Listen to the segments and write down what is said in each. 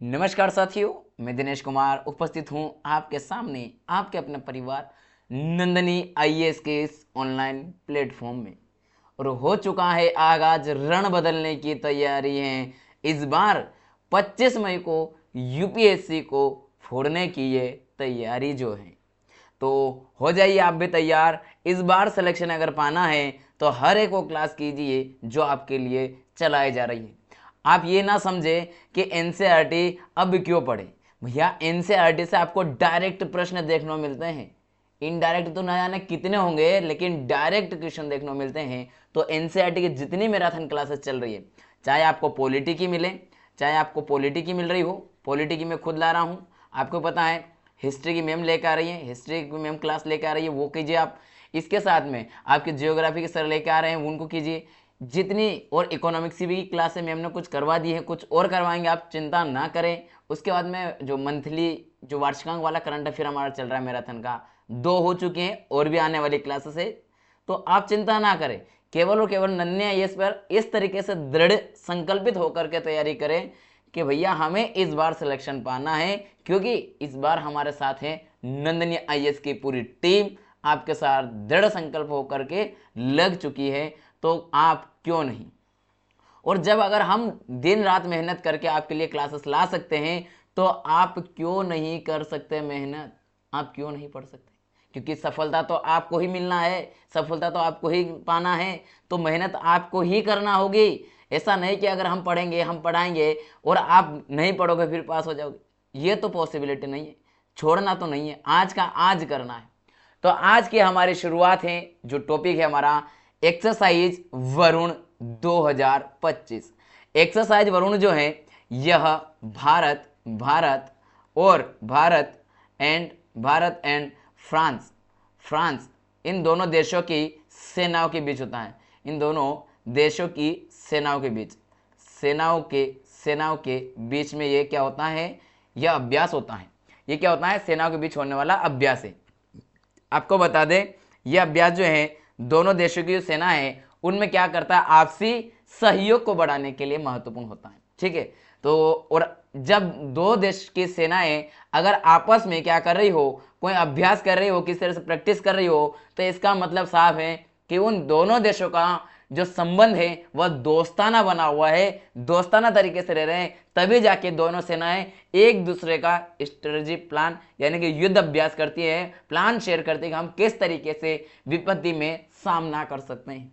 नमस्कार साथियों, मैं दिनेश कुमार उपस्थित हूं आपके सामने आपके अपने परिवार नंदनी आईएएस के इस ऑनलाइन प्लेटफॉर्म में। और हो चुका है आगाज रण बदलने की तैयारी है। इस बार 25 मई को यूपीएससी को फोड़ने की ये तैयारी जो है, तो हो जाइए आप भी तैयार। इस बार सिलेक्शन अगर पाना है तो हर एक वो क्लास कीजिए जो आपके लिए चलाई जा रही है। आप ये ना समझे कि एनसीईआरटी अब क्यों पढ़े। भैया एनसीईआरटी से आपको डायरेक्ट प्रश्न देखने को मिलते हैं। इनडायरेक्ट तो ना जाने कितने होंगे, लेकिन डायरेक्ट क्वेश्चन देखने को मिलते हैं। तो एनसीईआरटी की जितनी मैराथन क्लासेस चल रही है, चाहे आपको पॉलिटी की मिले, चाहे आपको पॉलिटी की मिल रही हो, पॉलिटी की मैं खुद ला रहा हूँ, आपको पता है हिस्ट्री की मैम लेकर आ रही है, हिस्ट्री की मैम क्लास लेकर आ रही है, वो कीजिए आप। इसके साथ में आपके जियोग्राफी के सर लेकर आ रहे हैं, उनको कीजिए। जितनी और इकोनॉमिक्स की भी क्लासें मैम ने कुछ करवा दी है, कुछ और करवाएंगे, आप चिंता ना करें। उसके बाद में जो मंथली जो वार्षिकांक वाला करंट अफेयर हमारा चल रहा है मैराथन का, 2 हो चुके हैं और भी आने वाली क्लासेस है। तो आप चिंता ना करें, केवल और केवल नन्हे आईएएस पर इस तरीके से दृढ़ संकल्पित होकर के तैयारी करें कि भैया हमें इस बार सिलेक्शन पाना है। क्योंकि इस बार हमारे साथ है नंदनी आईएएस की पूरी टीम, आपके साथ दृढ़ संकल्प होकर के लग चुकी है। तो आप क्यों नहीं। और जब अगर हम दिन रात मेहनत करके आपके लिए क्लासेस ला सकते हैं, तो आप क्यों नहीं कर सकते मेहनत, आप क्यों नहीं पढ़ सकते। क्योंकि सफलता तो आपको ही मिलना है, सफलता तो आपको ही पाना है, तो मेहनत आपको ही करना होगी। ऐसा नहीं कि अगर हम पढ़ेंगे, हम पढ़ाएंगे और आप नहीं पढ़ोगे फिर पास हो जाओगे, ये तो पॉसिबिलिटी नहीं है। छोड़ना तो नहीं है, आज का आज करना है। तो आज की हमारी शुरुआत है, जो टॉपिक है हमारा एक्सरसाइज वरुण 2025। एक्सरसाइज वरुण जो है, यह भारत भारत और Bharat and France France in दोनों देशों की सेनाओं के बीच होता है। इन दोनों देशों की सेनाओं के बीच, सेनाओं के बीच में ये क्या होता है, यह अभ्यास होता है। ये क्या होता है, सेनाओं के बीच होने वाला अभ्यास है। आपको बता दें, यह अभ्यास जो है दोनों देशों की जो सेना है उनमें क्या करता है, आपसी सहयोग को बढ़ाने के लिए महत्वपूर्ण होता है। ठीक है। तो और जब दो देश की सेनाएं अगर आपस में क्या कर रही हो, कोई अभ्यास कर रही हो, किसी तरह से प्रैक्टिस कर रही हो, तो इसका मतलब साफ है कि उन दोनों देशों का जो संबंध है वह दोस्ताना बना हुआ है, दोस्ताना तरीके से रह रहे हैं। तभी जाके दोनों सेनाएं एक दूसरे का स्ट्रेटजी प्लान यानी कि युद्ध अभ्यास करती है, प्लान शेयर करती है कि हम किस तरीके से विपत्ति में सामना कर सकते हैं।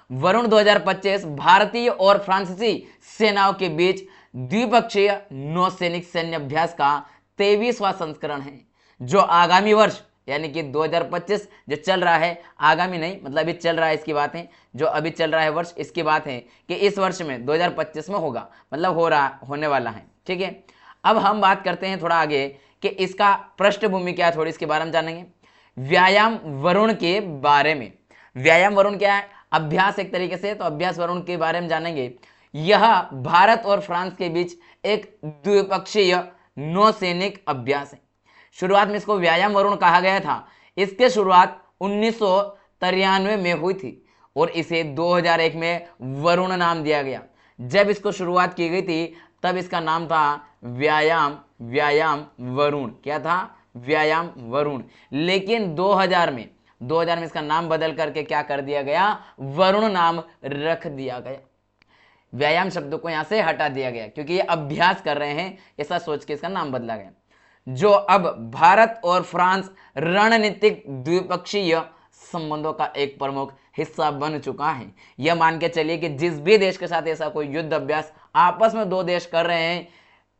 वरुण 2025 भारतीय और फ्रांसीसी सेनाओं के बीच द्विपक्षीय नौसैनिक सैन्य अभ्यास का 23वां संस्करण है, जो आगामी वर्ष यानी कि 2025 जो चल रहा है, आगामी नहीं मतलब अभी चल रहा है, इसकी बात है, जो अभी चल रहा है वर्ष, इसकी बात है कि इस वर्ष में 2025 में होगा, मतलब होने वाला है। ठीक है। अब हम बात करते हैं थोड़ा आगे कि इसका पृष्ठभूमि क्या है, थोड़ी इसके बारे में जानेंगे। व्यायाम वरुण के बारे में, व्यायाम वरुण क्या है, अभ्यास एक तरीके से, तो अभ्यास वरुण के बारे में जानेंगे। यह भारत और फ्रांस के बीच एक द्विपक्षीय नौसैनिक अभ्यास है। शुरुआत में इसको व्यायाम वरुण कहा गया था। इसकी शुरुआत 1993 में हुई थी और इसे 2001 में वरुण नाम दिया गया। जब इसको शुरुआत की गई थी तब इसका नाम था व्यायाम वरुण। क्या था, व्यायाम वरुण। लेकिन 2000 में इसका नाम बदल करके क्या कर दिया गया, वरुण नाम रख दिया गया। व्यायाम शब्द को यहां से हटा दिया गया क्योंकि ये अभ्यास कर रहे हैं, ऐसा सोच के इसका नाम बदला गया। जो अब भारत और फ्रांस रणनीतिक द्विपक्षीय संबंधों का एक प्रमुख हिस्सा बन चुका है। यह मान के चलिए कि जिस भी देश के साथ ऐसा कोई युद्ध अभ्यास आपस में दो देश कर रहे हैं,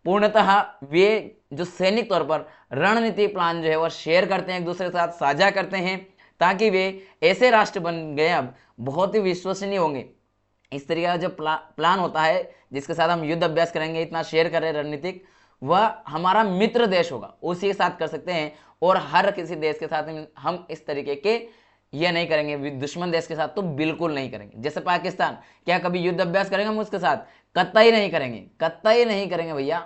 पूर्णतः वे जो सैनिक तौर पर रणनीति प्लान जो है वह शेयर करते हैं, एक दूसरे के साथ साझा करते हैं, ताकि वे ऐसे राष्ट्र बन गए अब बहुत ही विश्वसनीय होंगे। इस तरीके का जो प्लान होता है जिसके साथ हम युद्ध अभ्यास करेंगे, इतना शेयर कर रहे हैं रणनीतिक, वह हमारा मित्र देश होगा, उसी के साथ कर सकते हैं। और हर किसी देश के साथ हम इस तरीके के ये नहीं करेंगे, दुश्मन देश के साथ तो बिल्कुल नहीं करेंगे। जैसे पाकिस्तान, क्या कभी युद्ध अभ्यास करेंगे हम उसके साथ, कतई नहीं करेंगे, कतई नहीं करेंगे भैया।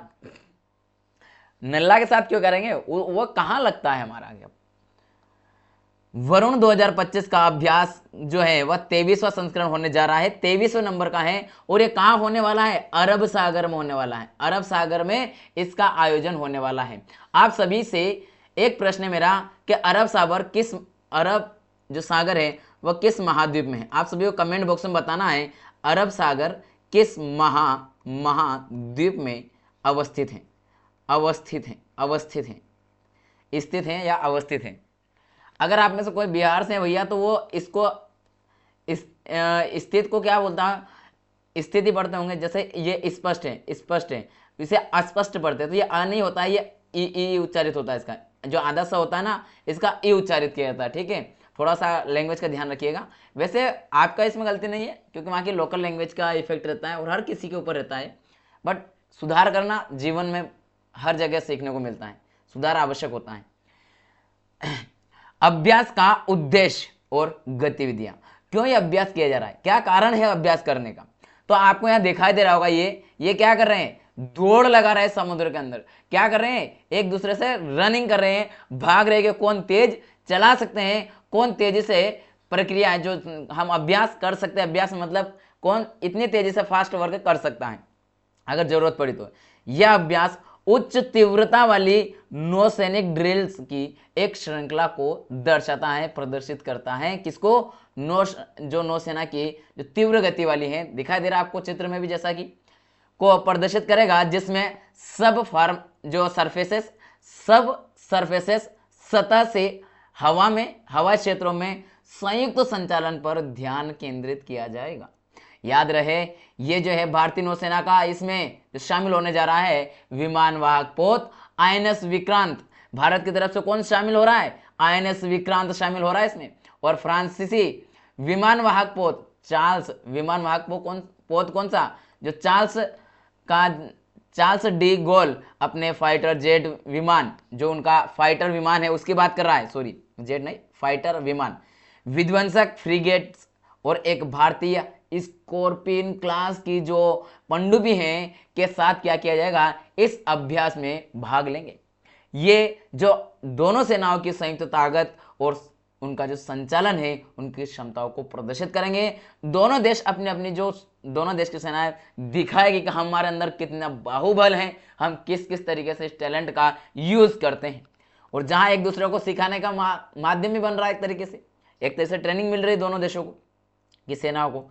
नल्ला के साथ क्यों करेंगे, वो कहां लगता है हमारा आगे। वरुण 2025 का अभ्यास जो है वह 23वां संस्करण होने जा रहा है, 23वें नंबर का है, और ये कहां होने वाला है? अरब सागर में होने वाला है। अरब सागर में इसका आयोजन होने वाला है। आप सभी से एक प्रश्न है मेरा कि अरब जो सागर है वह किस महाद्वीप में है? आप सभी को कमेंट बॉक्स में बताना है अरब सागर किस महाद्वीप में अवस्थित है, स्थित है या अवस्थित है। अगर आप में से कोई बिहार से है भैया तो वो इसको स्थित को क्या बोलता है? स्थिति पढ़ते होंगे। जैसे ये स्पष्ट है, इसे अस्पष्ट पढ़ते हैं तो ये अ नहीं होता है, ये ई उच्चारित होता है। इसका जो आधा सा होता है ना, इसका ई उच्चारित किया जाता है। ठीक है, थोड़ा सा लैंग्वेज का ध्यान रखिएगा। वैसे आपका इसमें गलती नहीं है क्योंकि वहाँ की लोकल लैंग्वेज का इफेक्ट रहता है और हर किसी के ऊपर रहता है, बट सुधार करना जीवन में हर जगह सीखने को मिलता है, सुधार आवश्यक होता है। अभ्यास का उद्देश्य और गतिविधियां, क्यों ये अभ्यास किया जा रहा है, क्या कारण है अभ्यास करने का? तो आपको यहां दिखाई दे रहा होगा, ये क्या कर रहे हैं? दौड़ लगा रहे हैं समुद्र के अंदर। क्या कर रहे हैं? एक दूसरे से रनिंग कर रहे हैं, भाग रहे हैं कि कौन तेज चला सकते हैं, कौन तेजी से प्रक्रिया है जो हम अभ्यास कर सकते हैं। अभ्यास मतलब कौन इतनी तेजी से फास्ट वर्क कर सकता है अगर जरूरत पड़ी तो। यह अभ्यास उच्च तीव्रता वाली नौसैनिक ड्रिल्स की एक श्रृंखला को दर्शाता है, प्रदर्शित करता है। किसको? जो नौसेना की जो तीव्र गति वाली है, दिखाई दे रहा है आपको चित्र में भी, जैसा कि को प्रदर्शित करेगा, जिसमें सब सरफेसेस सतह से हवाई क्षेत्रों में संयुक्त संचालन पर ध्यान केंद्रित किया जाएगा। याद रहे, ये जो है भारतीय नौसेना का इसमें जो शामिल होने जा रहा है विमान वाहक पोत आईएनएस विक्रांत। भारत की तरफ से कौन शामिल हो रहा है? आईएनएस विक्रांत शामिल हो रहा है इसमें। और फ्रांसीसी विमान वाहक पोत चार्ल्स, विमान वाहक पोत कौन सा? जो चार्ल्स डी गोल अपने फाइटर जेट विमान, जो उनका फाइटर विमान है उसकी बात कर रहा है, सॉरी जेट नहीं, फाइटर विमान, विध्वंसक फ्रिगेट्स और एक भारतीय स्कॉर्पियन क्लास की जो पनडुब्बी हैं के साथ क्या किया जाएगा? इस अभ्यास में भाग लेंगे। ये जो दोनों सेनाओं की संयुक्त ताकत और उनका जो संचालन है, उनकी क्षमताओं को प्रदर्शित करेंगे। दोनों देश दोनों देश की सेनाएं दिखाएगी कि हमारे अंदर कितना बाहुबल है, हम किस किस तरीके से इस टैलेंट का यूज करते हैं। और जहां एक दूसरे को सिखाने का माध्यम भी बन रहा है, एक तरीके से ट्रेनिंग मिल रही है दोनों देशों को, की सेनाओं को।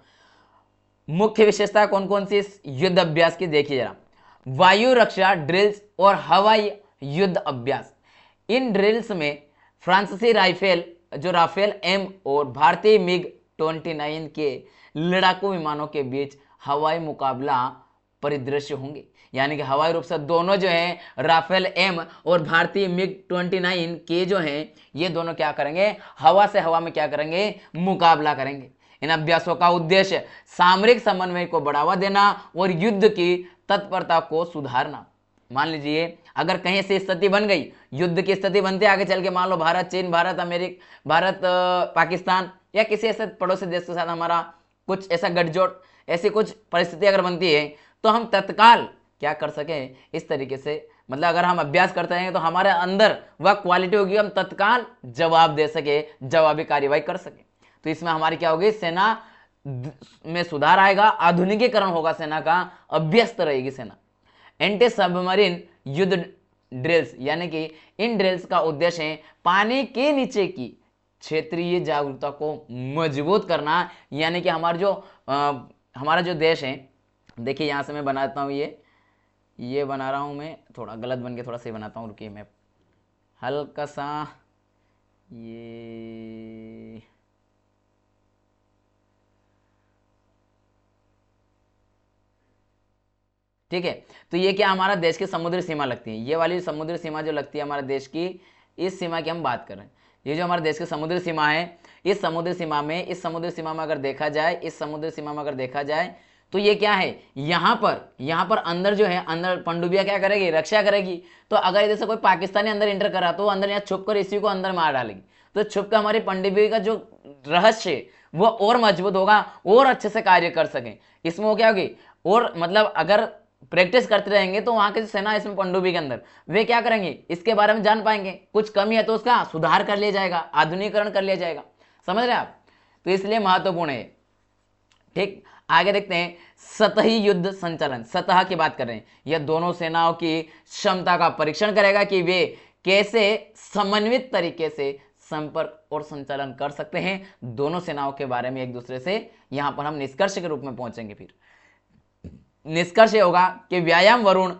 मुख्य विशेषता कौन कौन सी इस युद्ध अभ्यास की देखिए जरा। वायु रक्षा ड्रिल्स और हवाई युद्ध अभ्यास। इन ड्रिल्स में फ्रांसीसी राफेल एम और भारतीय मिग 29 के लड़ाकू विमानों के बीच हवाई मुकाबला परिदृश्य होंगे। यानी कि हवाई रूप से दोनों जो है राफेल एम और भारतीय मिग 29 के जो हैं, ये दोनों क्या करेंगे? हवा से हवा में क्या करेंगे? मुकाबला करेंगे। इन अभ्यासों का उद्देश्य सामरिक समन्वय को बढ़ावा देना और युद्ध की तत्परता को सुधारना। मान लीजिए अगर कहीं से स्थिति बन गई, युद्ध की स्थिति बनती है आगे चल के, मान लो भारत चीन, भारत पाकिस्तान या किसी ऐसे पड़ोसी देश के साथ हमारा कुछ ऐसा गठजोड़, ऐसी कुछ परिस्थिति अगर बनती है, तो हम तत्काल क्या कर सकें? इस तरीके से, मतलब अगर हम अभ्यास करते हैं तो हमारे अंदर वह क्वालिटी होगी, हम तत्काल जवाब दे सके, जवाबी कार्रवाई कर सके। तो इसमें हमारी क्या होगी? सेना में सुधार आएगा, आधुनिकीकरण होगा सेना का, अभ्यस्त रहेगी सेना। एंटी सबमरीन युद्ध ड्रिल्स, यानी कि इन ड्रिल्स का उद्देश्य है पानी के नीचे की क्षेत्रीय जागरूकता को मजबूत करना। यानी कि हमारा जो देश है, देखिए यहां से मैं बनाता हूं, ये बना रहा हूं मैं, थोड़ा गलत बन के थोड़ा सही बनाता हूं, रुकिए मैं हल्का सा ये ठीक है। तो ये क्या हमारा देश की समुद्री सीमा लगती है, ये वाली समुद्री सीमा जो लगती है हमारे देश की, इस सीमा की हम बात कर रहे हैं। ये जो हमारे देश की समुद्री सीमा है, इस समुद्री सीमा में अगर देखा जाए, तो ये क्या है? यहाँ पर अंदर जो है, अंदर पनडुब्बियां क्या करेगी? रक्षा करेगी। तो अगर जैसे कोई पाकिस्तानी अंदर इंटर करा तो अंदर यहाँ छुप कर इसी को अंदर मार डालेगी। तो छुप कर हमारी पनडुब्बी का जो रहस्य वो और मजबूत होगा और अच्छे से कार्य कर सके। इसमें वो क्या होगी? और मतलब अगर प्रैक्टिस करते रहेंगे तो वहां के जो सेना इसमें पनडुब्बी के अंदर वे क्या करेंगे, इसके बारे में जान पाएंगे, कुछ कमी है तो उसका सुधार कर लिया जाएगा, आधुनिकीकरण कर लिया जाएगा। समझ रहे हैं आप? तो इसलिए महत्वपूर्ण है। ठीक, आगे देखते हैं सतही युद्ध संचालन। सतह की बात कर रहे हैं, यह दोनों सेनाओं की क्षमता का परीक्षण करेगा कि वे कैसे समन्वित तरीके से संपर्क और संचालन कर सकते हैं। दोनों सेनाओं के बारे में एक दूसरे से यहां पर हम निष्कर्ष के रूप में पहुंचेंगे। फिर निष्कर्ष होगा कि व्यायाम वरुण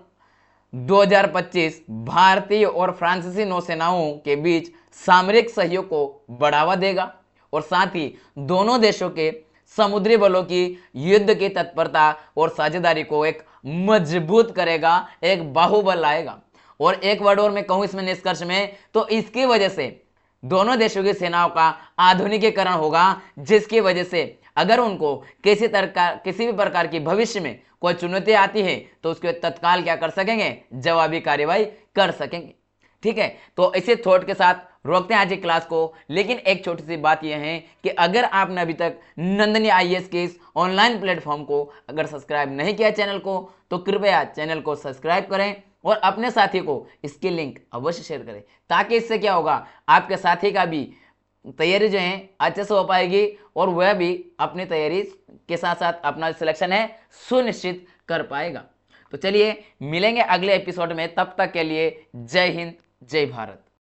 2025 भारतीय और फ्रांसीसी नौसेनाओं के बीच सामरिक सहयोग को बढ़ावा देगा और साथ ही दोनों देशों के समुद्री बलों की युद्ध की तत्परता और साझेदारी को एक मजबूत करेगा, एक बाहुबल लाएगा। और एक वर्ड और मैं कहूं इसमें निष्कर्ष में, तो इसकी वजह से दोनों देशों की सेनाओं का आधुनिकीकरण होगा, जिसकी वजह से अगर उनको किसी भी प्रकार की भविष्य में कोई चुनौती आती है तो उसके तत्काल क्या कर सकेंगे, जवाबी कार्रवाई कर सकेंगे। ठीक है, तो इसी थॉट के साथ रोकते हैं आज की क्लास को। लेकिन एक छोटी सी बात यह है कि अगर आपने अभी तक नंदिनी आईएएस के इस ऑनलाइन प्लेटफॉर्म को अगर सब्सक्राइब नहीं किया चैनल को, तो कृपया चैनल को सब्सक्राइब करें और अपने साथी को इसकी लिंक अवश्य शेयर करें, ताकि इससे क्या होगा, आपके साथी का भी तैयारी जो है अच्छे से हो पाएगी और वह भी अपनी तैयारी के साथ साथ अपना सिलेक्शन है सुनिश्चित कर पाएगा। तो चलिए मिलेंगे अगले एपिसोड में, तब तक के लिए जय हिंद जय भारत।